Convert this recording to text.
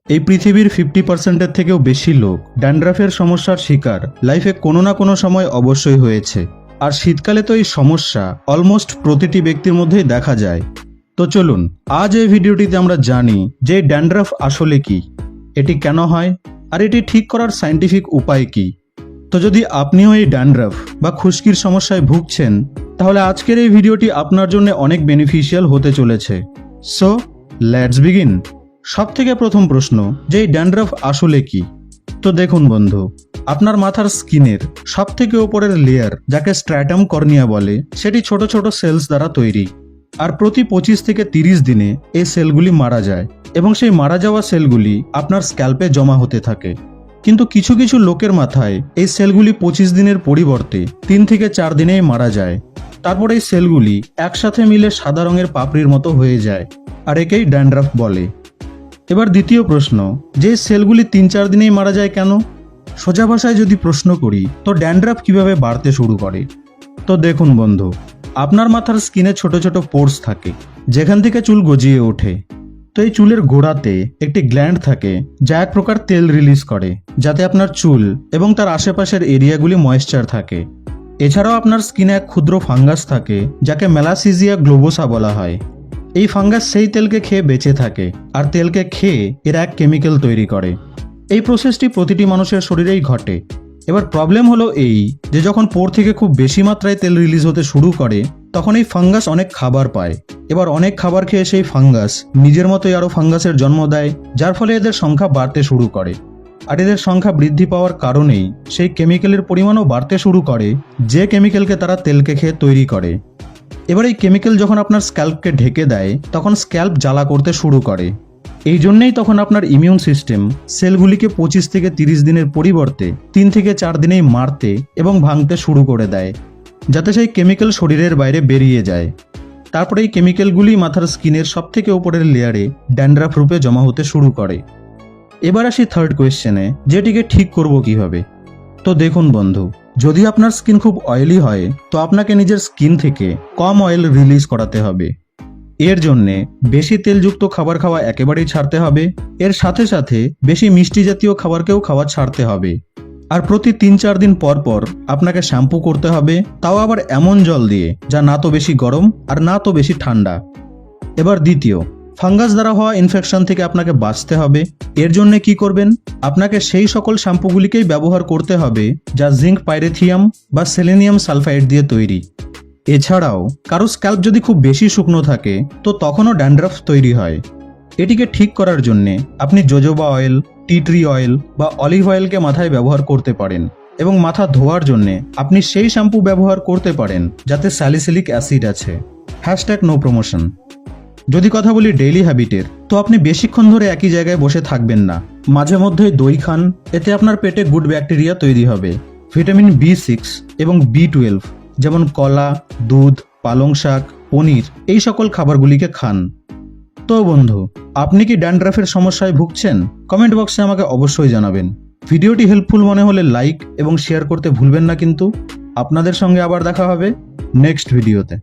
এই পৃথিবীর 50%-এর থেকেও বেশি লোক ড্যান্ড্রাফের সমস্যার শিকার লাইফে কোনো না কোনো সময় অবশ্যই হয়েছে। আর শীতকালে তো এই সমস্যা অলমোস্ট প্রতিটি ব্যক্তির মধ্যেই দেখা যায়। তো চলুন আজ এই ভিডিওটিতে আমরা জানি যে ড্যান্ড্রাফ আসলে কি, এটি কেন হয়, আর এটি ঠিক করার সায়েন্টিফিক উপায় কি। তো যদি আপনিও এই ড্যান্ড্রাফ বা খুশকির সমস্যায় ভুগছেন, তাহলে আজকের এই ভিডিওটি আপনার জন্য অনেক বেনিফিশিয়াল হতে চলেছে। So let's begin. সবথেকে প্রথম প্রশ্ন, যে এই ড্যান্ড্রাফ আসলে কি। তো দেখুন বন্ধু, আপনার মাথার স্কিনের সবথেকে উপরের লেয়ার, যাকে স্ট্র্যাটাম কর্নিয়া বলে, সেটি ছোট ছোট সেলস দ্বারা তৈরি। আর প্রতি 25 থেকে 30 দিনে এই সেলগুলি মারা যায় এবং সেই মারা যাওয়া সেলগুলি আপনার স্ক্যাল্পে জমা হতে থাকে। কিন্তু কিছু কিছু লোকের মাথায় এই সেলগুলি 25 দিনের পরিবর্তে 3 থেকে 4 দিনেই মারা যায়। তারপর এই সেলগুলি একসাথে মিলে সাদা রঙের পাপড়ির মতো হয়ে যায়, আর একেই ড্যান্ড্রাফ বলে। এবার দ্বিতীয় প্রশ্ন, যে সেলগুলি 3-4 দিনেই মারা যায় কেন? সোজা ভাষায় যদি প্রশ্ন করি, তো ড্যান্ড্রাফ কিভাবে বাড়তে শুরু করে। তো দেখুন বন্ধু, আপনার মাথার স্কিনে ছোট ছোট পোর্স থাকে, যেখান থেকে চুল গজিয়ে ওঠে। তো এই চুলের গোড়াতে একটি গ্ল্যান্ড থাকে, যা এক প্রকার তেল রিলিজ করে, যাতে আপনার চুল এবং তার আশেপাশের এরিয়াগুলি ময়েশ্চার থাকে। এছাড়াও আপনার স্কিনে এক ক্ষুদ্র ফাঙ্গাস থাকে, যাকে মেলাসিজিয়া গ্লোবোসা বলা হয়। এই ফাঙ্গাস সেই তেলকে খেয়ে বেঁচে থাকে, আর তেলকে খেয়ে এরা এক কেমিক্যাল তৈরি করে। এই প্রসেসটি প্রতিটি মানুষের শরীরেই ঘটে। এবার প্রবলেম হলো এই যে যখন পোর থেকে খুব বেশি মাত্রায় তেল রিলিজ হতে শুরু করে, তখন এই ফাঙ্গাস অনেক খাবার পায়। এবার অনেক খাবার খেয়ে সেই ফাঙ্গাস নিজের মতোই আরও ফাঙ্গাসের জন্ম দেয়, যার ফলে এদের সংখ্যা বাড়তে শুরু করে। আর এদের সংখ্যা বৃদ্ধি পাওয়ার কারণেই সেই কেমিক্যালের পরিমাণও বাড়তে শুরু করে, যে কেমিক্যালকে তারা তেলকে খেয়ে তৈরি করে। এবার এই কেমিক্যাল যখন আপনার স্ক্যাল্পকে ঢেকে দেয়, তখন স্ক্যাল্প জ্বালা করতে শুরু করে। এই জন্যেই তখন আপনার ইমিউন সিস্টেম সেলগুলিকে 25 থেকে 30 দিনের পরিবর্তে 3 থেকে 4 দিনেই মারতে এবং ভাঙতে শুরু করে দেয়, যাতে সেই কেমিক্যাল শরীরের বাইরে বেরিয়ে যায়। তারপরে এই কেমিক্যালগুলি মাথার স্কিনের সবথেকে উপরের লেয়ারে ড্যান্ড্রাফ রূপে জমা হতে শুরু করে। এবার আসি থার্ড কোয়েশ্চেনে, যেটিকে ঠিক করব কিভাবে। তো দেখুন বন্ধু, যদি আপনার স্কিন খুব অয়েলি হয়, তো আপনাকে নিজের স্কিন থেকে কম অয়েল রিলিজ করাতে হবে। এর জন্যে বেশি তেলযুক্ত খাবার খাওয়া একেবারেই ছাড়তে হবে। এর সাথে সাথে বেশি মিষ্টি জাতীয় খাবারকেও খাওয়া ছাড়তে হবে। আর প্রতি 3-4 দিন পর পর আপনাকে শ্যাম্পু করতে হবে, তাও আবার এমন জল দিয়ে যা না তো বেশি গরম আর না তো বেশি ঠান্ডা। এবার দ্বিতীয়, ফাঙ্গাস দ্বারা হওয়া ইনফেকশন থেকে আপনাকে বাঁচতে হবে। এর জন্য কি করবেন, আপনাকে সেই সকল শ্যাম্পুগুলিকেই ব্যবহার করতে হবে যা জিঙ্ক পাইরেথিয়াম বা সেলেনিয়াম সালফাইড দিয়ে তৈরি। এছাড়াও কারো স্ক্যাল্প যদি খুব বেশি শুকনো থাকে, তো তখনও ড্যান্ড্রাফ তৈরি হয়। এটিকে ঠিক করার জন্যে আপনি jojoba oil, tea tree oil বা অলিভ অয়েলকে মাথায় ব্যবহার করতে পারেন, এবং মাথা ধোয়ার জন্যে আপনি সেই শ্যাম্পু ব্যবহার করতে পারেন যাতে স্যালিসিলিক অ্যাসিড আছে। No promotion. যদি কথা বলি ডেইলি হ্যাবিটের, তো আপনি বেশিক্ষণ ধরে একই জায়গায় বসে থাকবেন না। মাঝে মধ্যে দই খান, এতে আপনার পেটে গুড ব্যাকটেরিয়া তৈরি হবে। ভিটামিন B6 এবং B12 যেমন কলা, দুধ, পালং শাক, পনির, এই সকল খাবারগুলিকে খান। তো বন্ধু, আপনি কি ড্যান্ড্রাফের সমস্যায় ভুগছেন? কমেন্ট বক্সে আমাকে অবশ্যই জানাবেন। ভিডিওটি হেল্পফুল মনে হলে লাইক এবং শেয়ার করতে ভুলবেন না কিন্তু। আপনাদের সঙ্গে আবার দেখা হবে নেক্সট ভিডিওতে।